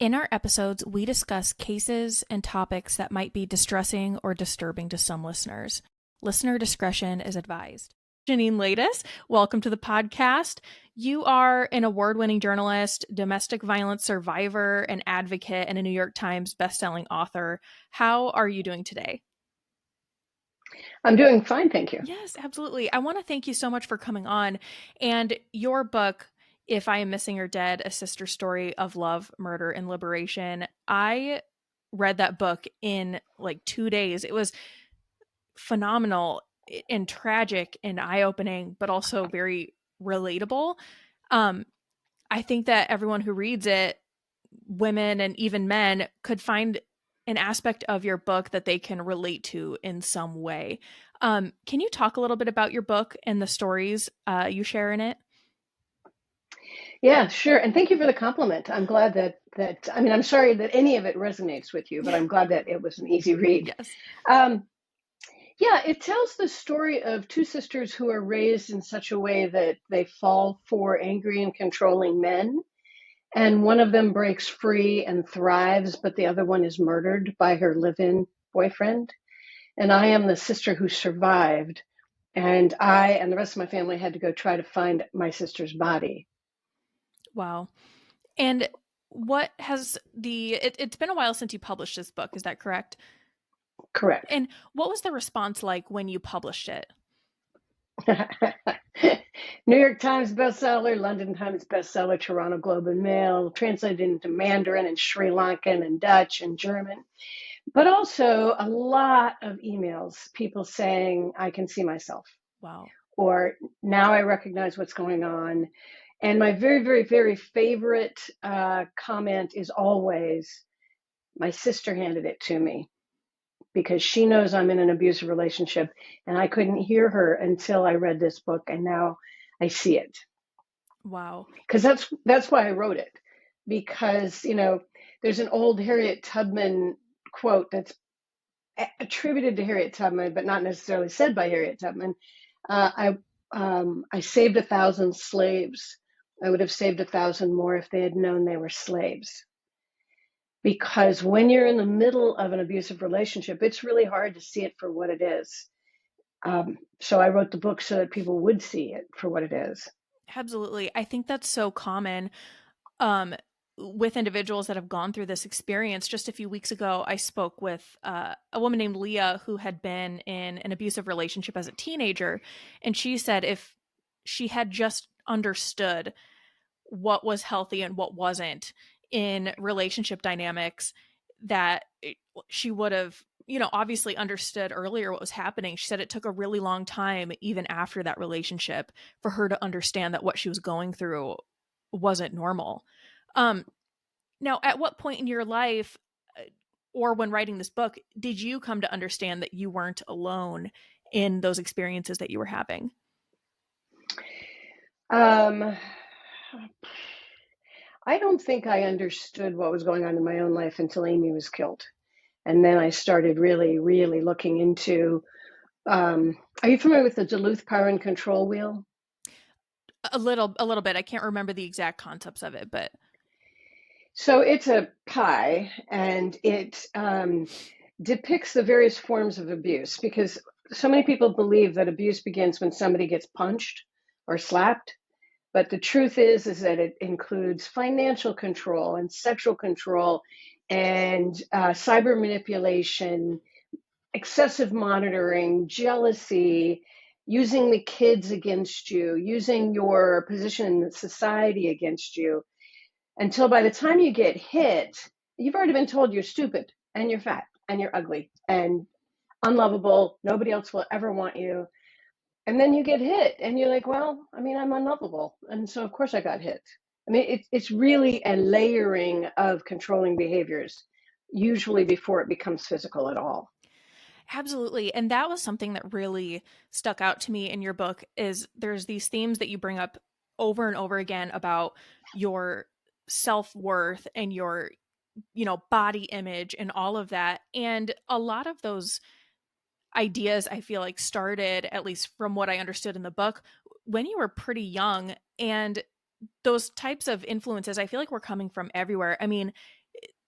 In our episodes, we discuss cases and topics that might be distressing or disturbing to some listeners. Listener discretion is advised. Janine Latus, welcome to the podcast. You are an award-winning journalist, domestic violence survivor, an advocate, and a New York Times bestselling author. How are you doing today? I'm doing fine, thank you. Yes, absolutely. I want to thank you so much for coming on. And your book, If I Am Missing or Dead, A Sister Story of Love, Murder, and Liberation, I read that book in like 2 days. It was phenomenal and tragic and eye-opening, but also very relatable. Um, I think that everyone who reads it, women and even men, could find an aspect of your book that they can relate to in some way. Can you talk a little bit about your book and the stories you share in it? Yeah, sure. And thank you for the compliment. I'm glad I'm sorry that any of it resonates with you, but I'm glad that it was an easy read. Yes. Um, yeah, it tells the story of two sisters who are raised in such a way that they fall for angry and controlling men. And one of them breaks free and thrives, but the other one is murdered by her live-in boyfriend. And I am the sister who survived. And I and the rest of my family had to go try to find my sister's body. Wow. And what has it's been a while since you published this book, is that correct? Correct. And what was the response like when you published it? New York Times bestseller, London Times bestseller, Toronto Globe and Mail, translated into Mandarin and Sri Lankan and Dutch and German, but also a lot of emails, people saying, I can see myself, Wow. or now I recognize what's going on. And my very, very, very favorite comment is always, my sister handed it to me, because she knows I'm in an abusive relationship and I couldn't hear her until I read this book, and now I see it. Wow. Because that's why I wrote it. Because, there's an old Harriet Tubman quote that's attributed to Harriet Tubman, but not necessarily said by Harriet Tubman. I saved 1,000 slaves. I would have saved 1,000 more if they had known they were slaves. Because when you're in the middle of an abusive relationship, it's really hard to see it for what it is. So I wrote the book so that people would see it for what it is. Absolutely. I think that's so common um, with individuals that have gone through this experience. Just a few weeks ago, I spoke with a woman named Leah who had been in an abusive relationship as a teenager. And she said if she had just understood what was healthy and what wasn't in relationship dynamics, that she would have, obviously understood earlier what was happening. She said it took a really long time, even after that relationship, for her to understand that what she was going through wasn't normal. Um, Now, at what point in your life, or when writing this book, did you come to understand that you weren't alone in those experiences that you were having? Um, I don't think I understood what was going on in my own life until Amy was killed. And then I started really, really looking into. Are you familiar with the Duluth Power and Control Wheel? A little bit. I can't remember the exact concepts of it, but So it's a pie, and it depicts the various forms of abuse, because so many people believe that abuse begins when somebody gets punched or slapped. But the truth is that it includes financial control and sexual control and cyber manipulation, excessive monitoring, jealousy, using the kids against you, using your position in society against you, until by the time you get hit, you've already been told you're stupid and you're fat and you're ugly and unlovable. Nobody else will ever want you. And then you get hit and you're like, well, I mean, I'm unlovable. And so, of course, I got hit. I mean, it's really a layering of controlling behaviors, usually before it becomes physical at all. absolutely. And that was something that really stuck out to me in your book, is there's these themes that you bring up over and over again about your self-worth and your, body image and all of that. And a lot of those ideas, I feel like, started, at least from what I understood in the book, when you were pretty young. And those types of influences, I feel like, were coming from everywhere. I mean,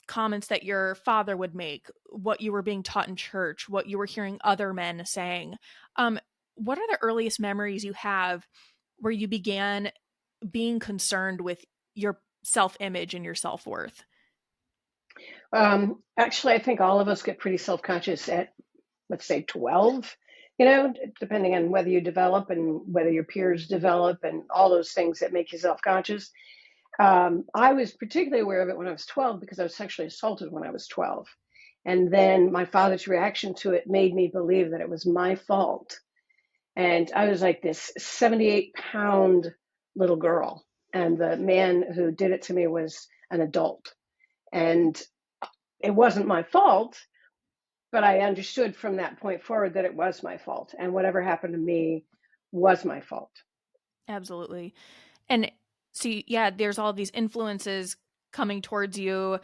comments that your father would make, what you were being taught in church, what you were hearing other men saying. Um, what are the earliest memories you have where you began being concerned with your self image and your self worth? Actually, I think all of us get pretty self-conscious at, let's say, 12, depending on whether you develop and whether your peers develop and all those things that make you self-conscious. I was particularly aware of it when I was 12 because I was sexually assaulted when I was 12. And then my father's reaction to it made me believe that it was my fault. And I was like this 78-pound little girl. And the man who did it to me was an adult. And it wasn't my fault, but I understood from that point forward that it was my fault. And whatever happened to me was my fault. Absolutely. And see, yeah, there's all these influences coming towards you.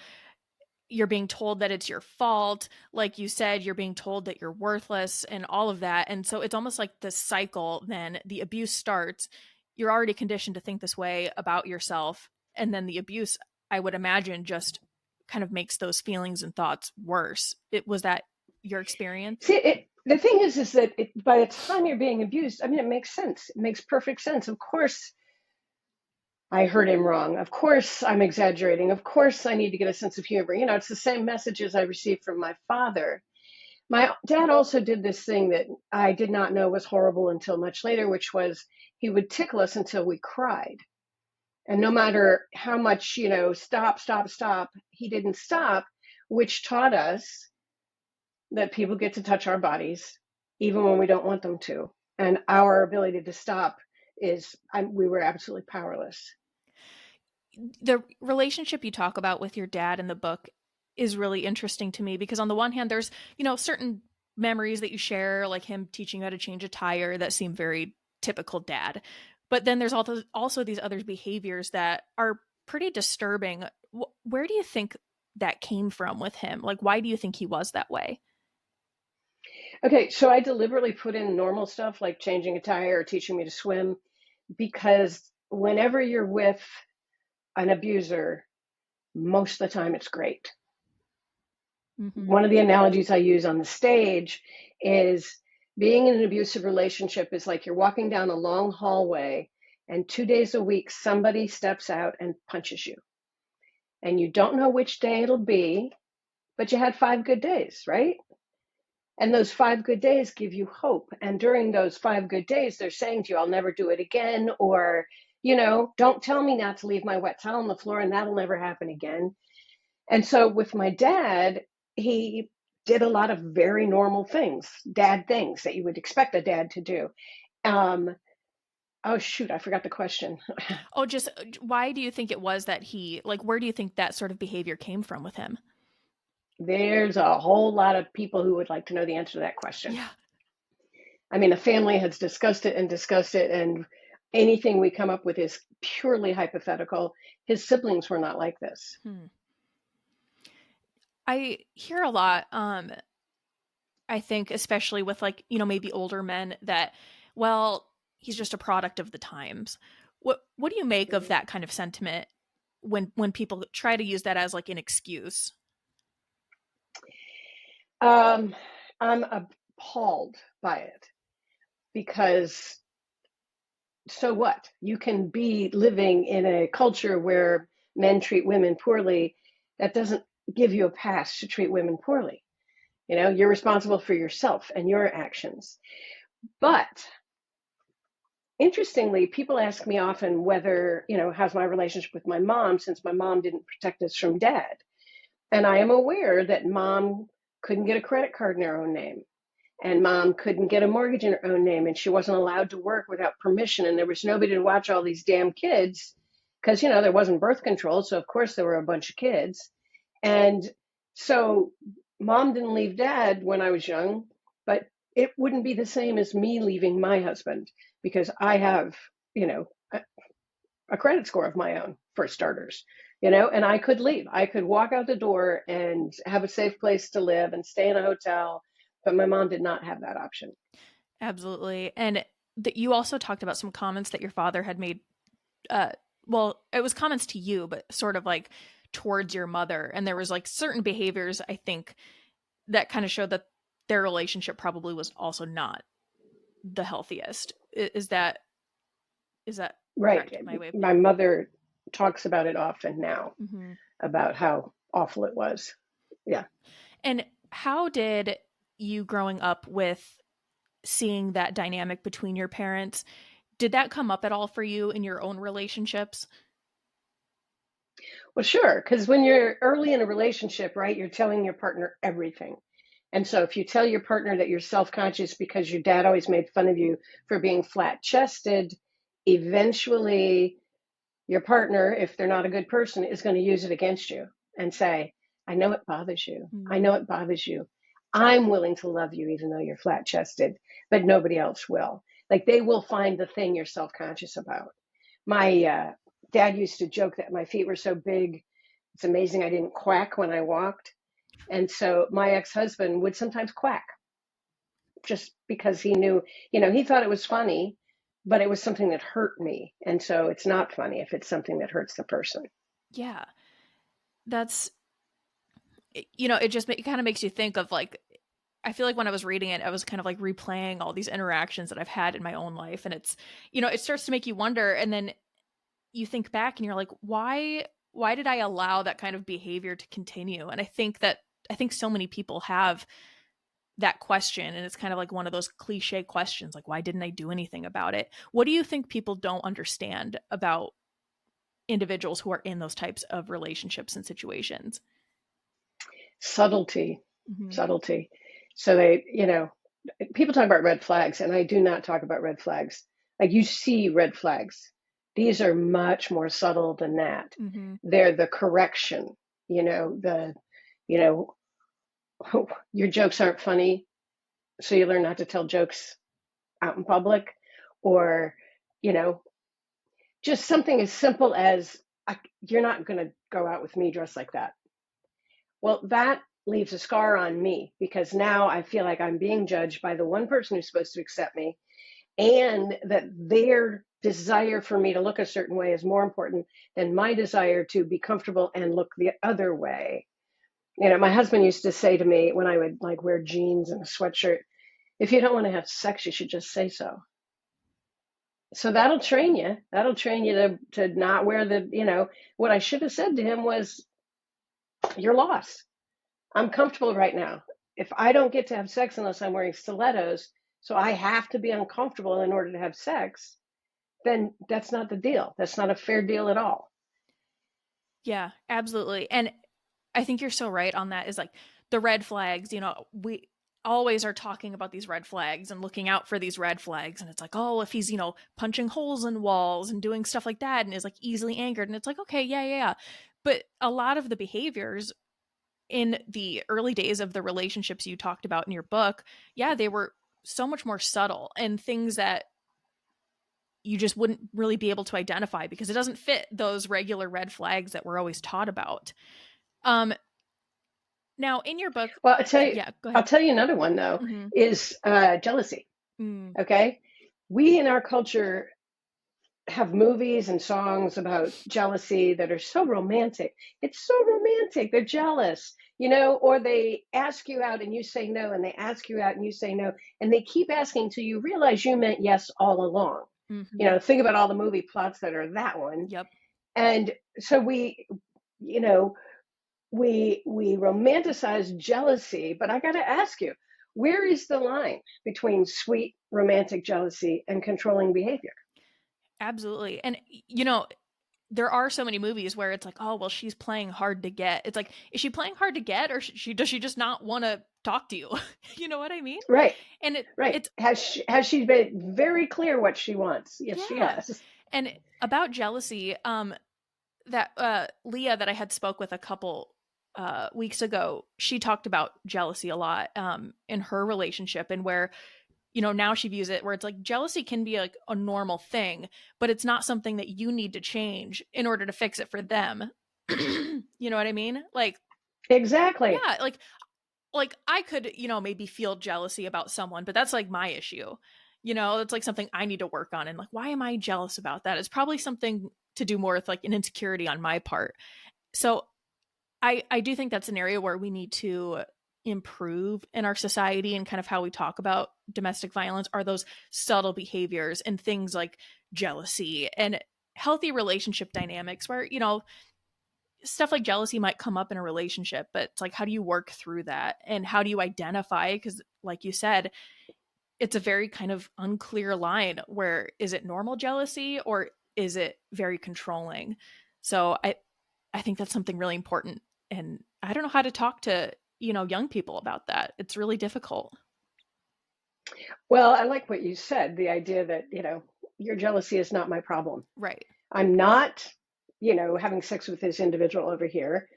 You're being told that it's your fault. Like you said, you're being told that you're worthless and all of that. And so it's almost like this cycle, then the abuse starts. You're already conditioned to think this way about yourself. And then the abuse, I would imagine, just kind of makes those feelings and thoughts worse. It was that your experience? See, the thing is that by the time you're being abused, I mean, it makes sense. It makes perfect sense. Of course, I heard him wrong. Of course, I'm exaggerating. Of course, I need to get a sense of humor. It's the same messages I received from my father. My dad also did this thing that I did not know was horrible until much later, which was he would tickle us until we cried. And no matter how much, stop, stop, stop, he didn't stop, which taught us that people get to touch our bodies even when we don't want them to. And our ability to stop we were absolutely powerless. The relationship you talk about with your dad in the book is really interesting to me because on the one hand there's certain memories that you share, like him teaching you how to change a tire, that seem very typical dad, but then there's also these other behaviors that are pretty disturbing. Where do you think that came from with him? Like, why do you think he was that way? Okay, so I deliberately put in normal stuff like changing a tire or teaching me to swim because whenever you're with an abuser, most of the time it's great. Mm-hmm. One of the analogies I use on the stage is being in an abusive relationship is like you're walking down a long hallway and 2 days a week somebody steps out and punches you. And you don't know which day it'll be, but you had 5 good days, right? And those 5 good days give you hope. And during those 5 good days, they're saying to you, I'll never do it again. Or, don't tell me not to leave my wet towel on the floor and that'll never happen again. And so with my dad, he did a lot of very normal things, dad things that you would expect a dad to do. Um, oh, shoot, I forgot the question. Oh, just why do you think it was that where do you think that sort of behavior came from with him? There's a whole lot of people who would like to know the answer to that question. Yeah. I mean, the family has discussed it, and anything we come up with is purely hypothetical. His siblings were not like this. Hmm. I hear a lot, I think especially with maybe older men that, well, he's just a product of the times. What do you make of that kind of sentiment when people try to use that as like an excuse? Um, I'm appalled by it because so what? You can be living in a culture where men treat women poorly. That doesn't give you a pass to treat women poorly. You're responsible for yourself and your actions. But interestingly, people ask me often whether, how's my relationship with my mom since my mom didn't protect us from dad. And I am aware that mom couldn't get a credit card in her own name. And mom couldn't get a mortgage in her own name. And she wasn't allowed to work without permission. And there was nobody to watch all these damn kids because, there wasn't birth control. So, of course, there were a bunch of kids. And so mom didn't leave dad when I was young, but it wouldn't be the same as me leaving my husband because I have, a credit score of my own for starters, and I could leave. I could walk out the door and have a safe place to live and stay in a hotel, but my mom did not have that option. Absolutely. And that you also talked about some comments that your father had made, uh well, it was comments to you, but sort of like towards your mother, and there was like certain behaviors, I think, that kind of showed that their relationship probably was also not the healthiest. Is that Right. correct, my way of My thinking? mother talks about it often now, Hmm. about how awful it was. Yeah. And how did you growing up with seeing that dynamic between your parents, did that come up at all for you in your own relationships? Well, sure. Because when you're early in a relationship, right, you're telling your partner everything. And so if you tell your partner that you're self-conscious because your dad always made fun of you for being flat-chested, eventually your partner, if they're not a good person, is going to use it against you and say, I know it bothers you. I Mm, know it bothers you. I'm willing to love you even though you're flat-chested, but nobody else will. Like they will find the thing you're self-conscious about. My dad used to joke that my feet were so big, it's amazing I didn't quack when I walked. And so my ex-husband would sometimes quack just because he knew, he thought it was funny, but it was something that hurt me. And so it's not funny if it's something that hurts the person. yeah, that's it just it kind of makes you think of like, I feel like when I was reading it, I was kind of like replaying all these interactions that I've had in my own life, and it's it starts to make you wonder, and then you think back and you're like, why did I allow that kind of behavior to continue? And I think so many people have that question, and it's kind of like one of those cliche questions, like, why didn't I do anything about it? What do you think people don't understand about individuals who are in those types of relationships and situations? Subtlety, Hmm. subtlety. So people talk about red flags, and I do not talk about red flags. Like you see red flags. These are much more subtle than that. Hmm. They're the correction, you know, your jokes aren't funny, so you learn not to tell jokes out in public, or, you know, just something as simple as you're not going to go out with me dressed like that. Well, that leaves a scar on me because now I feel like I'm being judged by the one person who's supposed to accept me, and that their desire for me to look a certain way is more important than my desire to be comfortable and look the other way. My husband used to say to me when I would like wear jeans and a sweatshirt, if you don't want to have sex, you should just say so. So that'll train you. That'll train you to not wear what I should have said to him was, you're lost. I'm comfortable right now. If I don't get to have sex unless I'm wearing stilettos, so I have to be uncomfortable in order to have sex, then that's not the deal. That's not a fair deal at all. Yeah, absolutely. And I think you're so right on that, is like the red flags, we always are talking about these red flags and looking out for these red flags. And it's like, oh, if he's, punching holes in walls and doing stuff like that and is like easily angered. And it's like, okay, yeah, yeah, yeah. But a lot of the behaviors in the early days of the relationships you talked about in your book, yeah, they were so much more subtle and things that you just wouldn't really be able to identify because it doesn't fit those regular red flags that we're always taught about. Um, Now, in your book, Well, yeah, go I'll ahead. tell you another one though, Mhm. is jealousy. Mm. Okay, we in our culture have movies and songs about jealousy that are so romantic. It's so romantic. They're jealous, or they ask you out and you say no, and they ask you out and you say no, and they keep asking till you realize you meant yes all along. Mhm. Think about all the movie plots that are that one. Yep. And so you know, we romanticize jealousy, but I got to ask you, where is the line between sweet romantic jealousy and controlling behavior? Absolutely. And there are so many movies where it's like, "Oh, well, she's playing hard to get." It's like, is she playing hard to get, or does she just not want to talk to you? You know what I mean? Right. And Right. it's Has she been very clear what she wants? Yes, she yeah. has. And about jealousy, that Leah that I had spoke with a couple weeks ago, she talked about jealousy a lot in her relationship, and where now she views it where it's like jealousy can be like a normal thing, but it's not something that you need to change in order to fix it for them. You know what I mean? Like, Exactly. yeah, like I could, maybe feel jealousy about someone, but that's like my issue. It's like something I need to work on. And like, why am I jealous about that? It's probably something to do more with like an insecurity on my part. So I do think that's an area where we need to improve in our society, and kind of how we talk about domestic violence are those subtle behaviors and things like jealousy and healthy relationship dynamics where, stuff like jealousy might come up in a relationship, but it's like, how do you work through that? And how do you identify? Because, like you said, it's a very kind of unclear line where is it normal jealousy or is it very controlling? So I think that's something really important. And I don't know how to talk to, young people about that. It's really difficult. Well, I like what you said, the idea that, your jealousy is not my problem. Right. I'm not, having sex with this individual over here.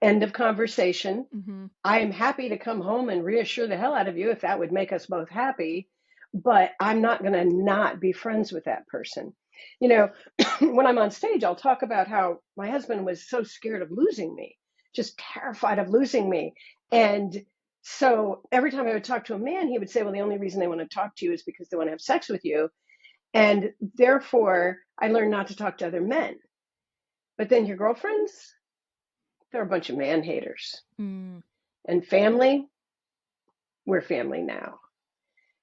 End of conversation. Mm-hmm. I am happy to come home and reassure the hell out of you if that would make us both happy, but I'm not going to not be friends with that person. You know, when I'm on stage, I'll talk about how my husband was so scared of losing me, just terrified of losing me. And so every time I would talk to a man, he would say, well, the only reason they want to talk to you is because they want to have sex with you. And therefore, I learned not to talk to other men. But then your girlfriends, they're a bunch of man haters. Mm, And family, we're family now.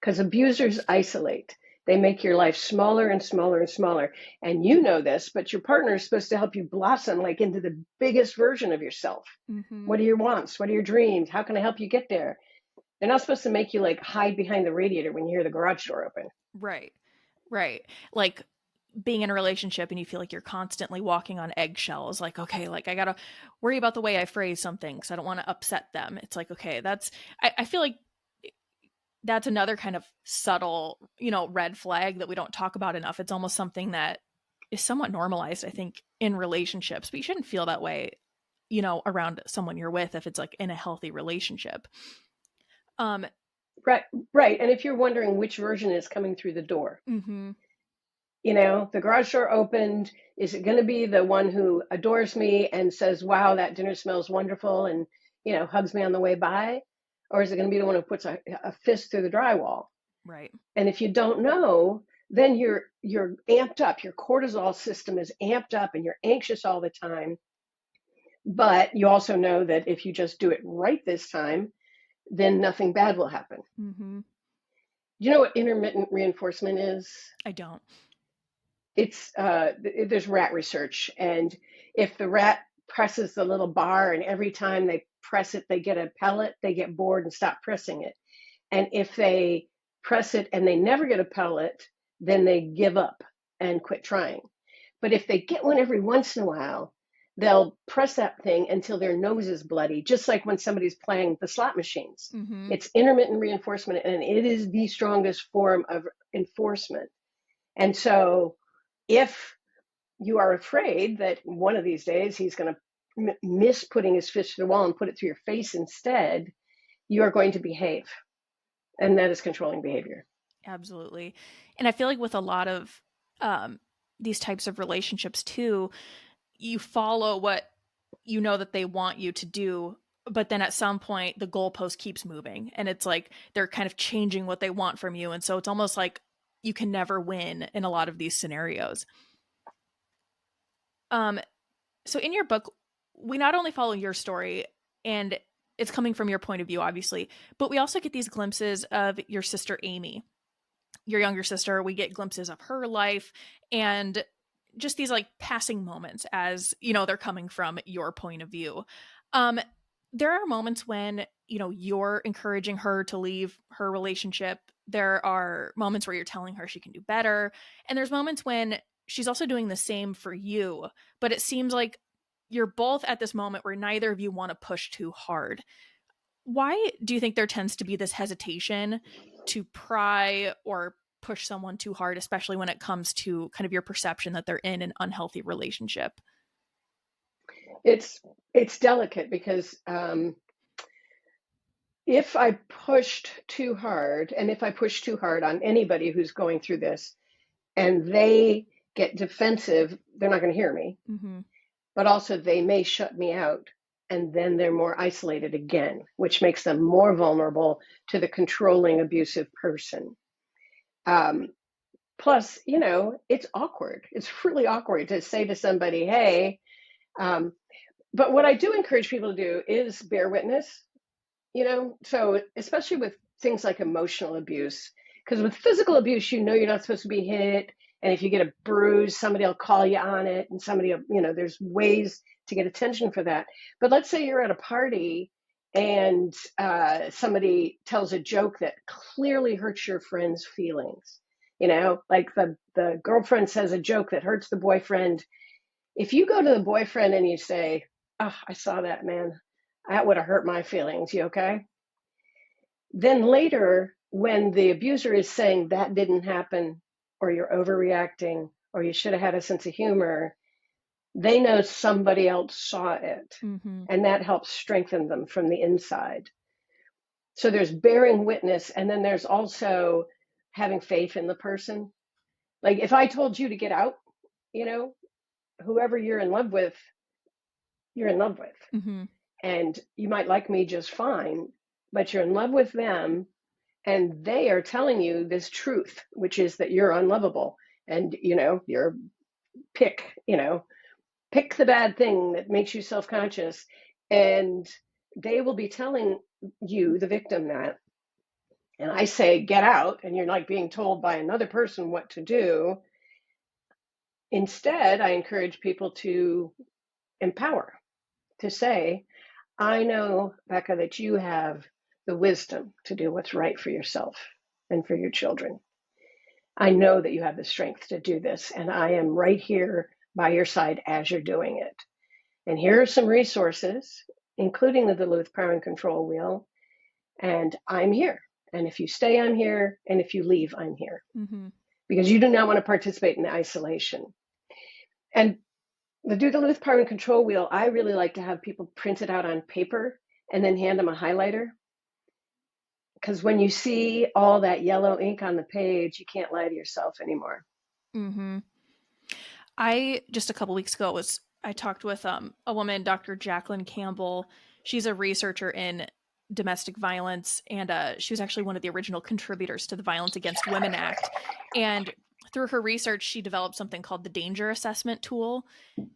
Because abusers isolate. They make your life smaller and smaller and smaller. And you know this, but your partner is supposed to help you blossom like into the biggest version of yourself. mm-hmm. What are your wants? What are your dreams? How can I help you get there? They're not supposed to make you like hide behind the radiator when you hear the garage door open. Right. Right. Like being in a relationship and you feel like you're constantly walking on eggshells, like, okay, like I gotta worry about the way I phrase something because I don't want to upset them. It's like, okay, I feel like that's another kind of subtle, red flag that we don't talk about enough. It's almost something that is somewhat normalized, I think, in relationships, but you shouldn't feel that way, around someone you're with if it's like in a healthy relationship. Um, Right, right. And if you're wondering which version is coming through the door, mm-hmm, the garage door opened. Is it going to be the one who adores me and says, wow, that dinner smells wonderful and, hugs me on the way by? Or is it going to be the one who puts a fist through the drywall? right. And if you don't know, then you're amped up. Your cortisol system is amped up and you're anxious all the time. But you also know that if you just do it right this time, then nothing bad will happen. Mm-hmm. Do you know what intermittent reinforcement is? I don't. It's there's rat research, and if the rat presses the little bar and every time they press it they get a pellet, they get bored and stop pressing it. And if they press it and they never get a pellet, then they give up and quit trying. But if they get one every once in a while, they'll press that thing until their nose is bloody, just like when somebody's playing the slot machines. Mm-hmm. It's intermittent reinforcement, and it is the strongest form of enforcement. And so if you are afraid that one of these days he's going to miss putting his fist to the wall and put it through your face instead, you are going to behave. And that is controlling behavior. Absolutely. And I feel like with a lot of these types of relationships too, you follow what you know that they want you to do, but then at some point the goalpost keeps moving and it's like they're kind of changing what they want from you. And so it's almost like you can never win in a lot of these scenarios. Um, so in your book, we not only follow your story and it's coming from your point of view, obviously, but we also get these glimpses of your sister, Amy, your younger sister. We get glimpses of her life and just these like passing moments as, they're coming from your point of view. Um, there are moments when, you're encouraging her to leave her relationship. There are moments where you're telling her she can do better. And there's moments when she's also doing the same for you. But it seems like you're both at this moment where neither of you want to push too hard. Why do you think there tends to be this hesitation to pry or push someone too hard, especially when it comes to kind of your perception that they're in an unhealthy relationship? It's delicate because if I pushed too hard, and if I push too hard on anybody who's going through this, and they get defensive, they're not going to hear me. Mm-hmm. But also they may shut me out, and then they're more isolated again, which makes them more vulnerable to the controlling, abusive person. Um, Plus, it's awkward. It's really awkward to say to somebody, hey, um, But what I do encourage people to do is bear witness, so especially with things like emotional abuse, because with physical abuse, you're not supposed to be hit. And if you get a bruise, somebody will call you on it, and there's ways to get attention for that. But let's say you're at a party and somebody tells a joke that clearly hurts your friend's feelings. Like the girlfriend says a joke that hurts the boyfriend. If you go to the boyfriend and you say, "Oh, I saw that, man. That would have hurt my feelings. You okay?" Then later, when the abuser is saying that didn't happen, or you're overreacting, or you should have had a sense of humor, they know somebody else saw it. Mhm. And that helps strengthen them from the inside. So there's bearing witness, and then there's also having faith in the person. Like if I told you to get out, you know, whoever you're in love with, you're in love with. Mhm. And you might like me just fine, but you're in love with them, and they are telling you this truth, which is that you're unlovable. And you're pick you know pick the bad thing that makes you self-conscious, and they will be telling you, the victim, that. And I say get out, and you're like being told by another person what to do. Instead, I encourage people to empower, to say, I know, Becca, that you have the wisdom to do what's right for yourself and for your children. I know that you have the strength to do this, and I am right here by your side as you're doing it. And here are some resources, including the Duluth Power and Control Wheel, and I'm here. And if you stay, I'm here. And if you leave, I'm here. Mhm. Because you do not want to participate in isolation. And the Duluth Power and Control Wheel, I really like to have people print it out on paper and then hand them a highlighter. Because when you see all that yellow ink on the page, you can't lie to yourself anymore. Mhm. I just a couple weeks ago was I talked with a woman, Dr. Jacqueline Campbell. She's a researcher in domestic violence, and she was actually one of the original contributors to the Violence Against Women Act. And through her research, she developed something called the danger assessment tool.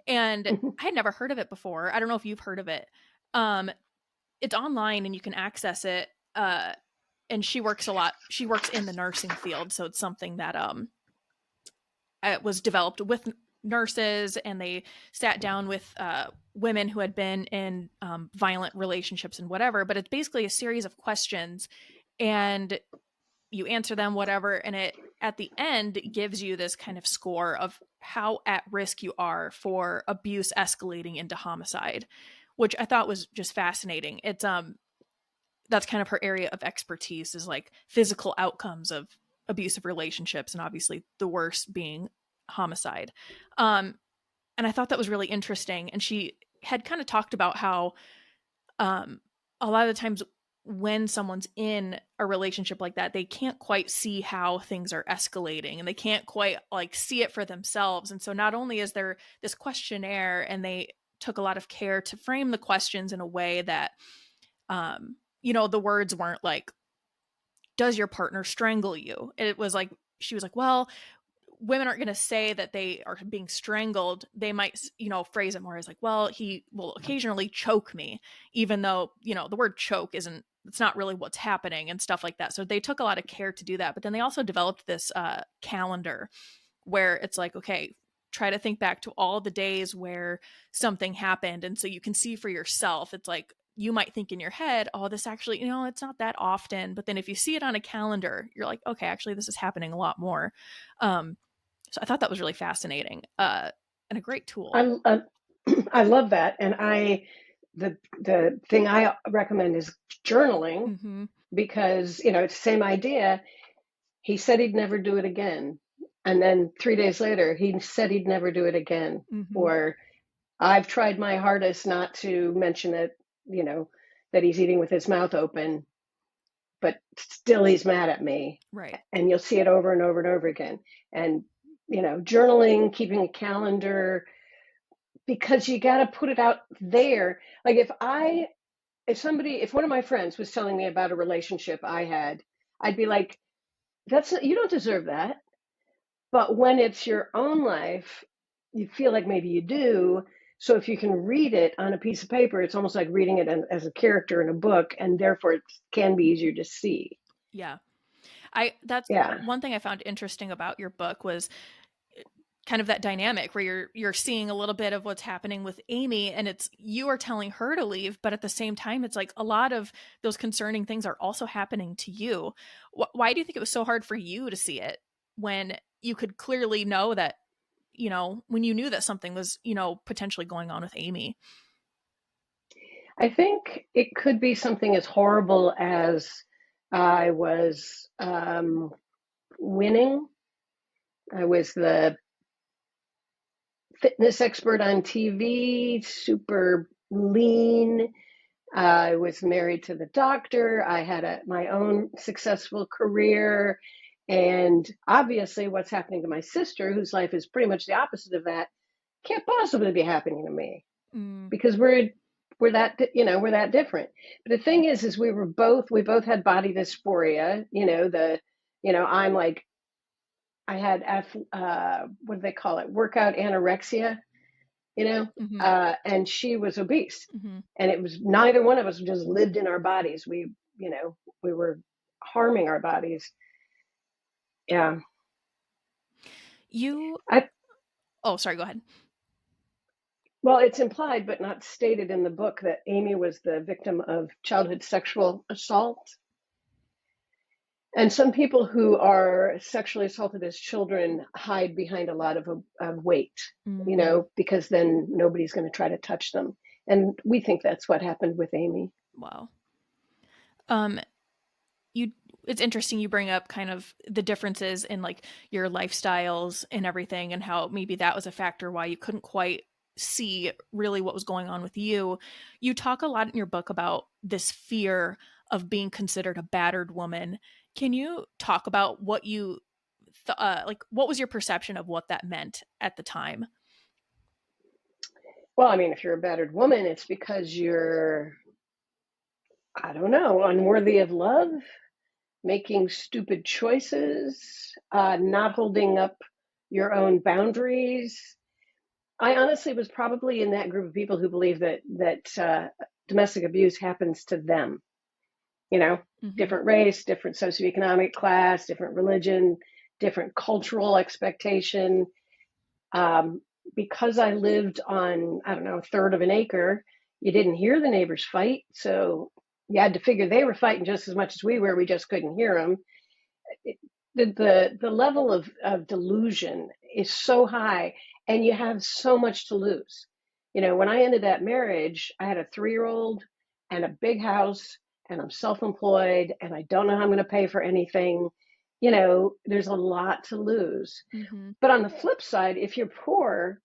And I had never heard of it before. I don't know if you've heard of it. Um, it's online and you can access it. And she works a lot. She works in the nursing field, so it's something that it was developed with nurses, and they sat down with women who had been in violent relationships and whatever. But it's basically a series of questions, and you answer them, whatever, and it at the end gives you this kind of score of how at risk you are for abuse escalating into homicide, which I thought was just fascinating. It's that's kind of her area of expertise, is like physical outcomes of abusive relationships, and obviously the worst being homicide. Um, and I thought that was really interesting. And she had kind of talked about how um, a lot of the times when someone's in a relationship like that, they can't quite see how things are escalating, and they can't quite like see it for themselves. And so not only is there this questionnaire, and they took a lot of care to frame the questions in a way that the words weren't like, does your partner strangle you? It was like, she was like, well, women aren't going to say that they are being strangled. They might, phrase it more as like, well, he will occasionally choke me, even though, the word choke isn't, it's not really what's happening, and stuff like that. So they took a lot of care to do that. But then they also developed this calendar where it's like, okay, try to think back to all the days where something happened. And so you can see for yourself, it's like, you might think in your head, oh, this actually, it's not that often. But then if you see it on a calendar, you're like, okay, actually, this is happening a lot more. So I thought that was really fascinating, and a great tool. I, I love that. And the thing I recommend is journaling, Mm-hmm. because, it's the same idea. He said he'd never do it again. And then 3 days later, he said he'd never do it again. Mm-hmm. Or I've tried my hardest not to mention it, that he's eating with his mouth open, but still he's mad at me. Right. And you'll see it over and over and over again. And, journaling, keeping a calendar, because you got to put it out there. Like if one of my friends was telling me about a relationship I had, I'd be like, you don't deserve that. But when it's your own life, you feel like maybe you do. So if you can read it on a piece of paper, it's almost like reading it as a character in a book, and therefore it can be easier to see. Yeah. I that's Yeah. one thing I found interesting about your book was kind of that dynamic where you're seeing a little bit of what's happening with Amy, and it's you are telling her to leave, but at the same time it's like a lot of those concerning things are also happening to you. Why do you think it was so hard for you to see it when you could clearly know that, when you knew that something was, potentially going on with Amy? I think it could be something as horrible as I was winning. I was the fitness expert on TV, super lean. I was married to the doctor. I had my own successful career. And obviously, what's happening to my sister, whose life is pretty much the opposite of that, can't possibly be happening to me Mm, because we're that we're that different. But the thing is we both had body dysphoria. I'm like I had what do they call it, workout anorexia, mhm, and she was obese, mhm. and it was neither one of us just lived in our bodies. We were harming our bodies. Yeah. You I Oh, sorry, go ahead. Well, it's implied but not stated in the book that Amy was the victim of childhood sexual assault. And some people who are sexually assaulted as children hide behind a lot of weight, Mhm. because then nobody's going to try to touch them. And we think that's what happened with Amy. Wow. Um, you it's interesting you bring up kind of the differences in like your lifestyles and everything and how maybe that was a factor why you couldn't quite see really what was going on with you. You talk a lot in your book about this fear of being considered a battered woman. Can you talk about what like what was your perception of what that meant at the time? Well, I mean, if you're a battered woman, it's because you're, I don't know, unworthy of love, making stupid choices, not holding up your own boundaries. I honestly was probably in that group of people who believe that domestic abuse happens to them. You know, Mhm. different race, different socioeconomic class, different religion, different cultural expectation. Um, because I lived on, I don't know, a third of an acre, you didn't hear the neighbors fight, so you had to figure they were fighting just as much as we were. We just couldn't hear them. The level of delusion is so high, and you have so much to lose. When I ended that marriage, I had a 3-year-old and a big house, and I'm self-employed, and I don't know how I'm going to pay for anything. There's a lot to lose. Mhm. But on the flip side, if you're poor,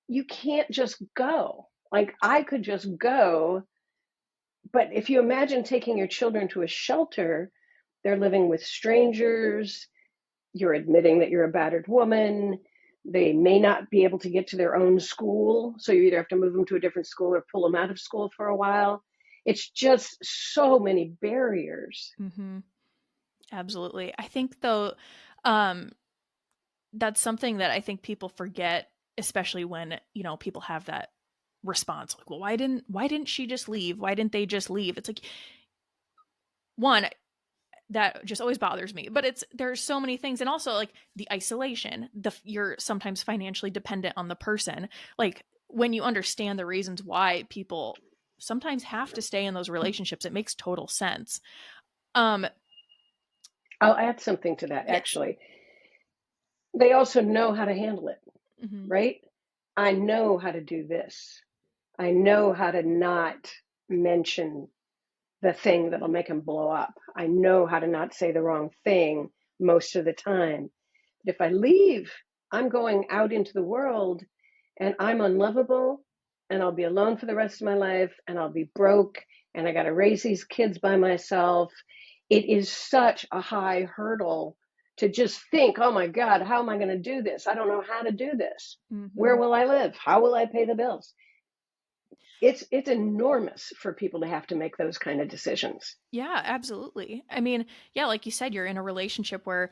you can't just go. Like, I could just go, but if you imagine taking your children to a shelter, they're living with strangers, you're admitting that you're a battered woman. They may not be able to get to their own school, so you either have to move them to a different school or pull them out of school for a while. It's just so many barriers. Mhm. Absolutely. I think though, um that's something that I think people forget, especially when, people have that response like, "Well, why didn't she just leave? Why didn't they just leave?" It's like, one, that just always bothers me. But there's so many things, and also like the isolation, you're sometimes financially dependent on the person. Like when you understand the reasons why people sometimes have to stay in those relationships, it makes total sense. Um, I'll add something to that, yes. actually. They also know how to handle it, Mhm. right? I know how to do this. I know how to not mention the thing that'll make them blow up. I know how to not say the wrong thing most of the time. But if I leave, I'm going out into the world and I'm unlovable, and I'll be alone for the rest of my life, and I'll be broke, and I got to raise these kids by myself. It is such a high hurdle to just think, oh my God, how am I going to do this? I don't know how to do this. Where Mhm. will I live? How will I pay the bills? It's enormous for people to have to make those kind of decisions. Yeah, absolutely. I mean, yeah, like you said, you're in a relationship where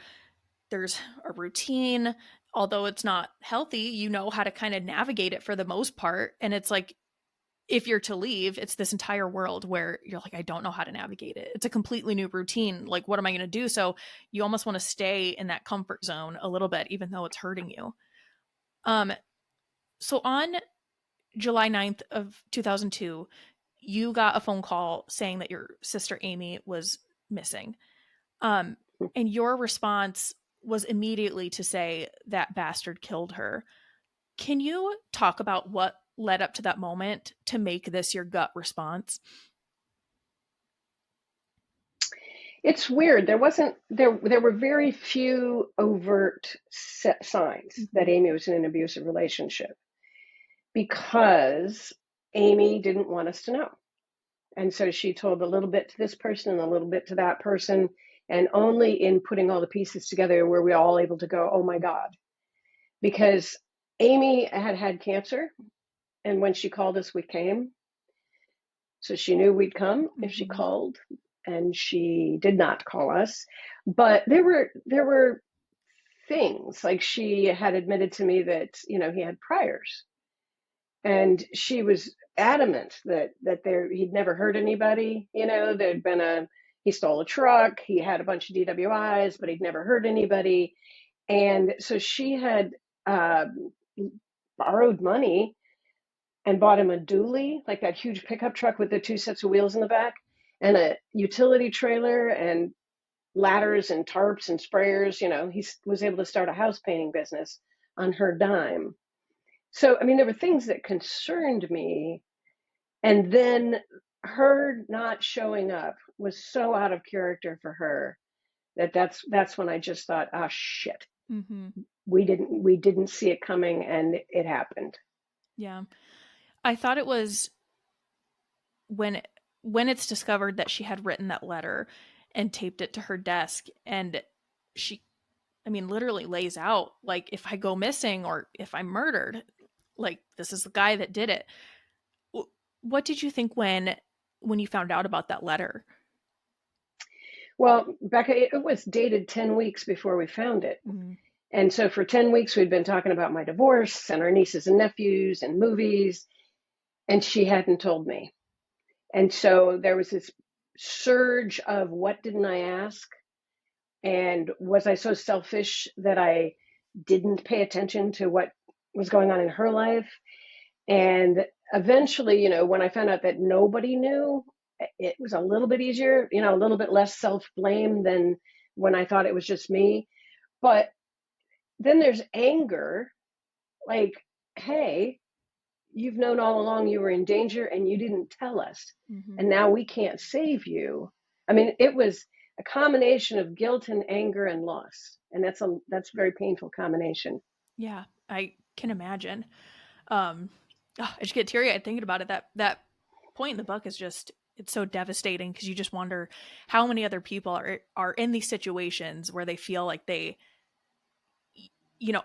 there's a routine. although it's not healthy, you know how to kind of navigate it for the most part. And it's like, if you're to leave, it's this entire world where you're like, I don't know how to navigate it. It's a completely new routine. Like, what am I going to do? So you almost want to stay in that comfort zone a little bit, even though it's hurting you. Um, so on July 9th of 2002, you got a phone call saying that your sister Amy was missing. Um, and your response was immediately to say that bastard killed her. Can you talk about what led up to that moment to make this your gut response? It's weird. There were very few overt signs that Mm-hmm. Amy was in an abusive relationship because Amy didn't want us to know. And so she told a little bit to this person and a little bit to that person. And only in putting all the pieces together were we all able to go, oh my God. Because Amy had had cancer. And when she called us, we came. So she knew we'd come if she Mm-hmm. called. And she did not call us. But there were things like she had admitted to me that, he had priors. And she was adamant that he'd never hurt anybody. There'd been he stole a truck, he had a bunch of DWIs, but he'd never hurt anybody. And so she had uh, borrowed money and bought him a dually, like that huge pickup truck with the two sets of wheels in the back, and a utility trailer and ladders and tarps and sprayers. He was able to start a house painting business on her dime. So, I mean, there were things that concerned me. And then her not showing up was so out of character for her that's when I just thought, oh shit, Mm-hmm. we didn't see it coming, and it happened. Yeah. I thought it was when when it's discovered that she had written that letter and taped it to her desk, and she, I mean, literally lays out like, if I go missing or if I'm murdered, like, this is the guy that did it. What did you think when you found out about that letter? Well, Becca, it was dated 10 weeks before we found it. Mm-hmm. And so for 10 weeks, we'd been talking about my divorce and our nieces and nephews and movies, and she hadn't told me. And so there was this surge of what didn't I ask? And was I so selfish that I didn't pay attention to what was going on in her life? And eventually, when I found out that nobody knew, it was a little bit easier, a little bit less self blame than when I thought it was just me. But then there's anger, like, hey, you've known all along you were in danger and you didn't tell us. Mm-hmm. And now we can't save you. I mean, it was a combination of guilt and anger and loss. And that's a very painful combination. Yeah, I can imagine. I just get teary eyed thinking about it. That point in the book is just, it's so devastating because you just wonder how many other people are in these situations where they feel like they,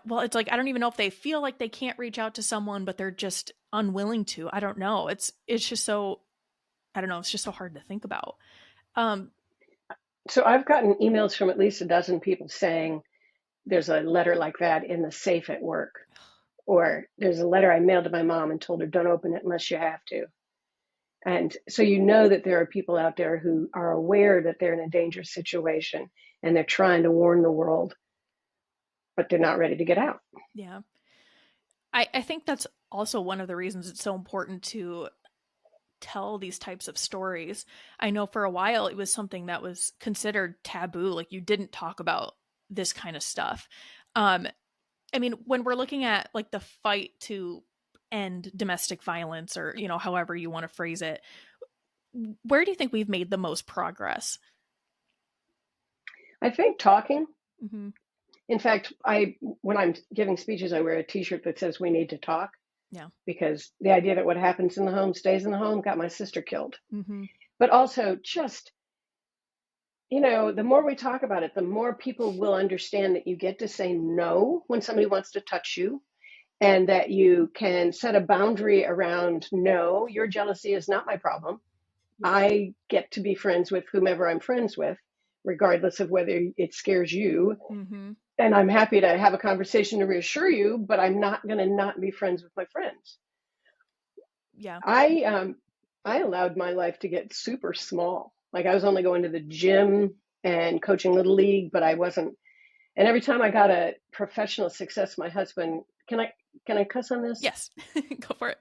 well, it's like, I don't even know if they feel like they can't reach out to someone, but they're just unwilling to. I don't know. It's just so, I don't know. It's just so hard to think about. Um, So I've gotten emails from at least a dozen people saying there's a letter like that in the safe at work, or there's a letter I mailed to my mom and told her don't open it unless you have to. And so that there are people out there who are aware that they're in a dangerous situation and they're trying to warn the world, but they're not ready to get out. yeah, I think that's also one of the reasons it's so important to tell these types of stories. I know for a while it was something that was considered taboo, like you didn't talk about this kind of stuff. Um I mean, when we're looking at like the fight to end domestic violence, or however you want to phrase it, where do you think we've made the most progress? I think talking. Mhm. In fact, I when I'm giving speeches, I wear a T-shirt that says "We need to talk," Yeah. because the idea that what happens in the home stays in the home got my sister killed. Mhm. But also, just the more we talk about it, the more people will understand that you get to say no when somebody wants to touch you, and that you can set a boundary around no, your jealousy is not my problem. I get to be friends with whomever I'm friends with, regardless of whether it scares you. Mhm. And I'm happy to have a conversation to reassure you, but I'm not going to not be friends with my friends. Yeah. I allowed my life to get super small. Like I was only going to the gym and coaching little league, but I wasn't. And every time I got a professional success, my husband, can I cuss on this? Yes. Go for it.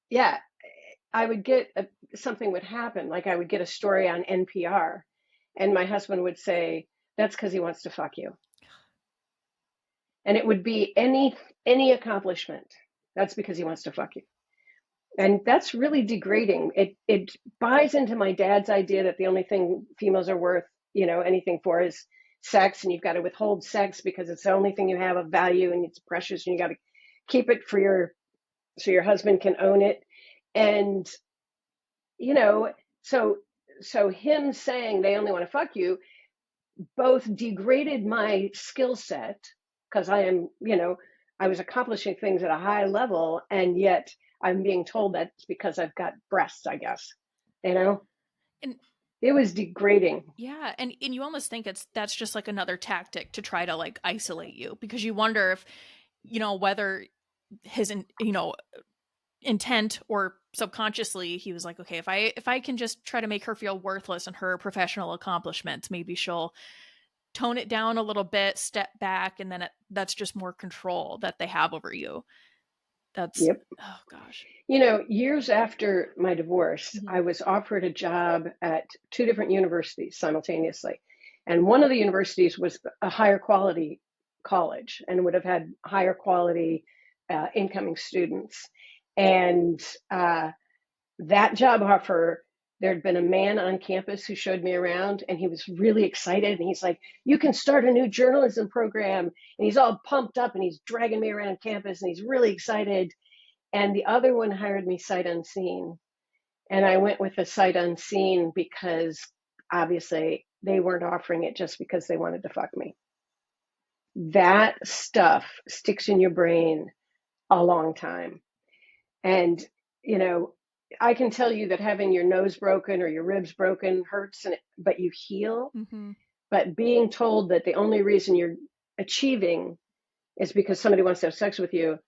Yeah, I would get something would happen. Like I would get a story on NPR, and my husband would say, "That's because he wants to fuck you," and it would be any accomplishment. That's because he wants to fuck you. And that's really degrading. It buys into my dad's idea that the only thing females are worth, anything for is sex, and you've got to withhold sex because it's the only thing you have of value and it's precious, and you got to keep it for your so your husband can own it. And you know, so so him saying they only want to fuck you both degraded my skill set because I was accomplishing things at a high level, and yet I'm being told that's because I've got breasts, I guess. You know, And it was degrading. yeah, and you almost think that's just like another tactic to try to like isolate you, because you wonder if, whether his intent or subconsciously he was like, okay, if I can just try to make her feel worthless in her professional accomplishments, maybe she'll tone it down a little bit, step back, and then that's just more control that they have over you. That's, Yep. oh gosh. Years after my divorce, Mhm. I was offered a job at two different universities simultaneously. And one of the universities was a higher quality college and would have had higher quality incoming students. And that job offer, there'd been a man on campus who showed me around, and he was really excited. And he's like, "You can start a new journalism program." And he's all pumped up and he's dragging me around campus and he's really excited. And the other one hired me sight unseen. And I went with the sight unseen because obviously they weren't offering it just because they wanted to fuck me. That stuff sticks in your brain a long time. And, you know, I can tell you that having your nose broken or your ribs broken hurts, but you heal. Mhm. But being told that the only reason you're achieving is because somebody wants to have sex with you,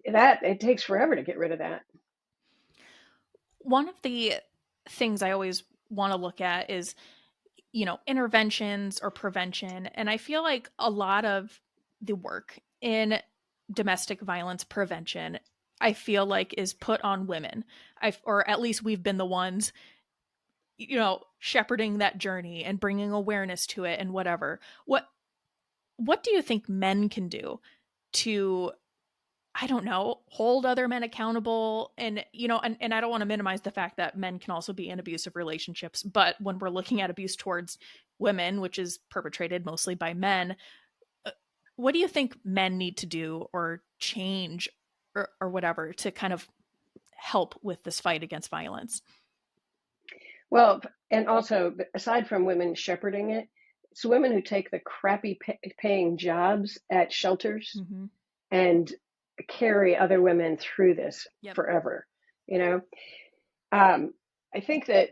that it takes forever to get rid of that. One of the things I always want to look at is, interventions or prevention. And I feel like a lot of the work in domestic violence prevention, I feel like, is put on women. Or at least we've been the ones, shepherding that journey and bringing awareness to it and whatever. What do you think men can do to, I don't know, hold other men accountable? And, and I don't want to minimize the fact that men can also be in abusive relationships, but when we're looking at abuse towards women, which is perpetrated mostly by men, uh, what do you think men need to do or change, or whatever, to kind of help with this fight against violence? Well, and also, aside from women shepherding it, it's women who take the crappy paying jobs at shelters Mm-hmm. and carry other women through this Yep. forever. You know, um, I think that,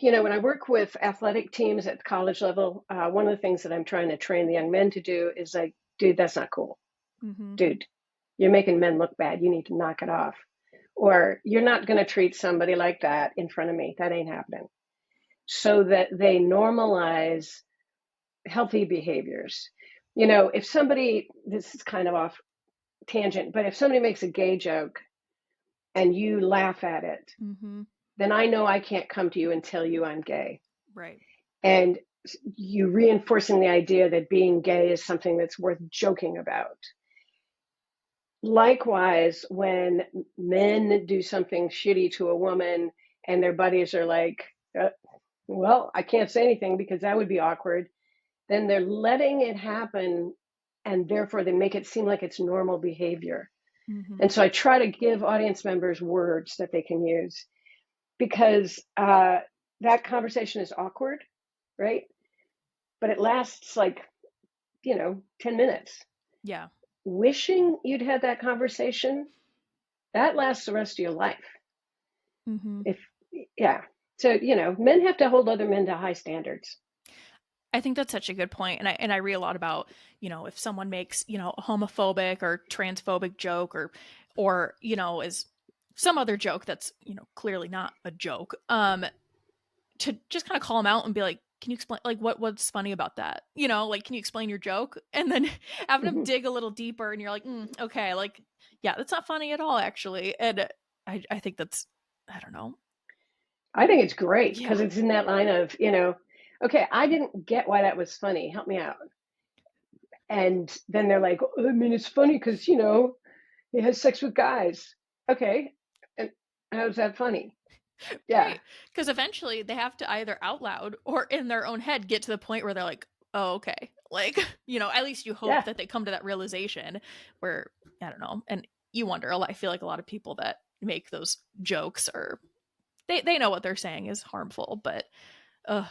when I work with athletic teams at the college level, one of the things that I'm trying to train the young men to do is like, dude, that's not cool. Mm-hmm. Dude, you're making men look bad. You need to knock it off. Or you're not going to treat somebody like that in front of me. That ain't happening. So that they normalize healthy behaviors. If somebody, this is kind of off tangent, but if somebody makes a gay joke and you laugh at it, Mm-hmm. then I know I can't come to you and tell you I'm gay. Right. And you reinforcing the idea that being gay is something that's worth joking about. Likewise, when men do something shitty to a woman and their buddies are like, well, I can't say anything because that would be awkward, then they're letting it happen, and therefore they make it seem like it's normal behavior. Mm-hmm. And so I try to give audience members words that they can use because that conversation is awkward, right? But it lasts like, 10 minutes. Yeah. Wishing you'd had that conversation, that lasts the rest of your life. Mm-hmm. If, yeah. So, men have to hold other men to high standards. I think that's such a good point. And I read a lot about, if someone makes, a homophobic or transphobic joke or, is some other joke that's, clearly not a joke, to just kind of call them out and be like, can you explain, like, what's funny about that? Like, can you explain your joke? And then having them Mhm. dig a little deeper and you're like, okay, like, yeah, that's not funny at all, actually. And I think that's, I don't know. I think it's great Yeah. because it's in that line of, okay, I didn't get why that was funny. Help me out. And then they're like, "Oh, I mean, it's funny because, he has sex with guys." Okay. And how's that funny? Yeah. Right. Because eventually they have to either out loud or in their own head get to the point where they're like, oh, okay. Like, at least you hope Yeah. that they come to that realization where, I don't know. And you wonder, I feel like a lot of people that make those jokes are, they know what they're saying is harmful, but, uh,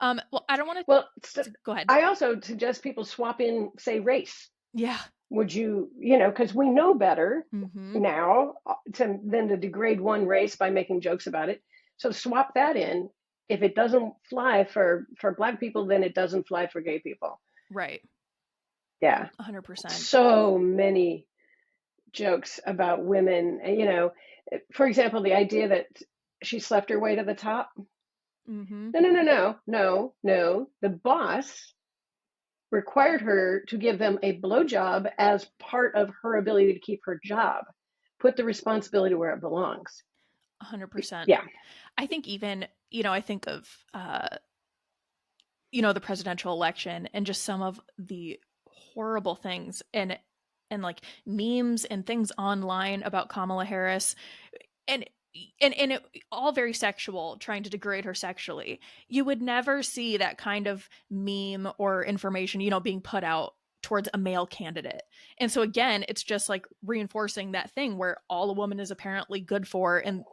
well, I don't want Well, to go ahead. I also suggest people swap in, say, race. Yeah. Would you, because we know better Mm-hmm. now than to degrade one race by making jokes about it. So swap that in. If it doesn't fly for Black people, then it doesn't fly for gay people. Right. Yeah. 100%. So many jokes about women. For example, the idea that she slept her way to the top. Mm-hmm. No, no, no, no, no, no. The boss required her to give them a blowjob as part of her ability to keep her job. Put the responsibility where it belongs. 100%. Yeah. I think even, I think of, the presidential election and just some of the horrible things and like memes and things online about Kamala Harris and it all very sexual, trying to degrade her sexually. You would never see that kind of meme or information, being put out towards a male candidate. And so again, it's just like reinforcing that thing where all a woman is apparently good for, and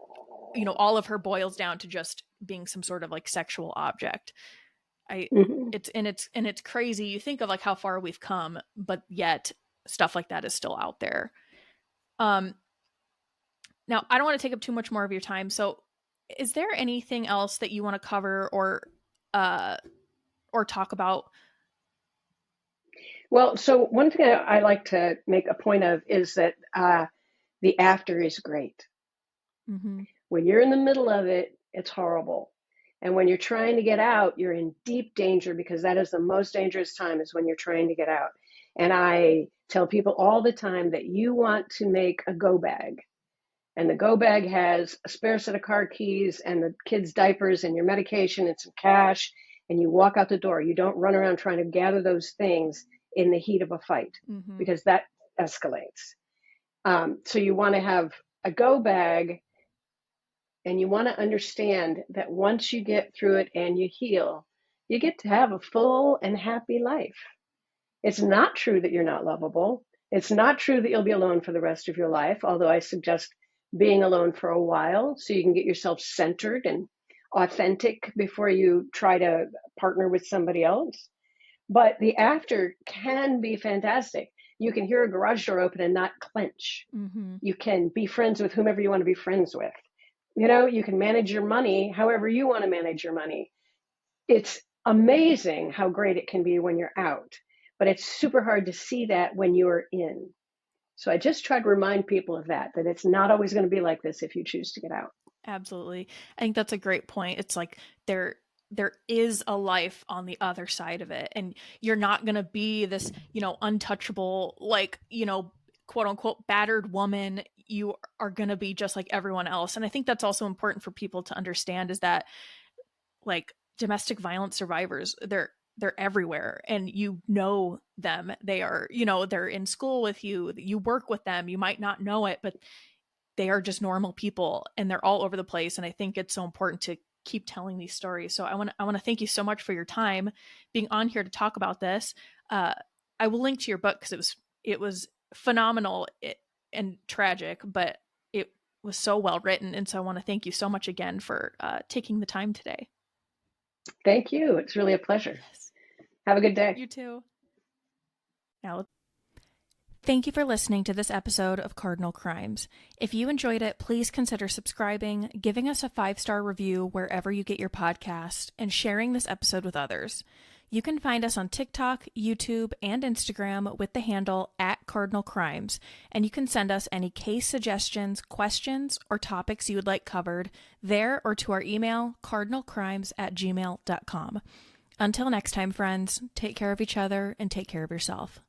all of her boils down to just being some sort of like sexual object. I Mhm. it's crazy. You think of like how far we've come, but yet stuff like that is still out there. Um Now I don't want to take up too much more of your time. So is there anything else that you want to cover uh or talk about? Well, so one thing I like to make a point of is that the after is great. Mm-hmm. When you're in the middle of it, it's horrible. And when you're trying to get out, you're in deep danger because that is the most dangerous time is when you're trying to get out. And I tell people all the time that you want to make a go bag. And the go bag has a spare set of car keys and the kids' diapers and your medication and some cash. And you walk out the door. You don't run around trying to gather those things in the heat of a fight Mm-hmm. because that escalates. So you want to have a go bag, and you want to understand that once you get through it and you heal, you get to have a full and happy life. It's not true that you're not lovable. It's not true that you'll be alone for the rest of your life, although I suggest being alone for a while so you can get yourself centered and authentic before you try to partner with somebody else. But the after can be fantastic. You can hear a garage door open and not clench. Mm-hmm. You can be friends with whomever you want to be friends with. You can manage your money however you want to manage your money. It's amazing how great it can be when you're out, but it's super hard to see that when you're in. So I just try to remind people of that it's not always going to be like this if you choose to get out. Absolutely. I think that's a great point. It's like there is a life on the other side of it, and you're not going to be this, untouchable, like, quote unquote battered woman. You are going to be just like everyone else. And I think that's also important for people to understand, is that like domestic violence survivors, they're everywhere, and them. They are, they're in school with you, you work with them, you might not know it, but they are just normal people and they're all over the place. And I think it's so important to keep telling these stories. So I want to thank you so much for your time being on here to talk about this. Uh, I will link to your book because it was phenomenal and tragic, but it was so well written. And so I want to thank you so much again for taking the time today. Thank you. It's really a pleasure. Yes. Have a good day. You too. Now, thank you for listening to this episode of Cardinal Crimes. If you enjoyed it, please consider subscribing, giving us a 5-star review wherever you get your podcast, and sharing this episode with others. You can find us on TikTok, YouTube, and Instagram with the handle @CardinalCrimes, and you can send us any case suggestions, questions, or topics you would like covered there or to our email, cardinalcrimes@gmail.com. Until next time, friends, take care of each other and take care of yourself.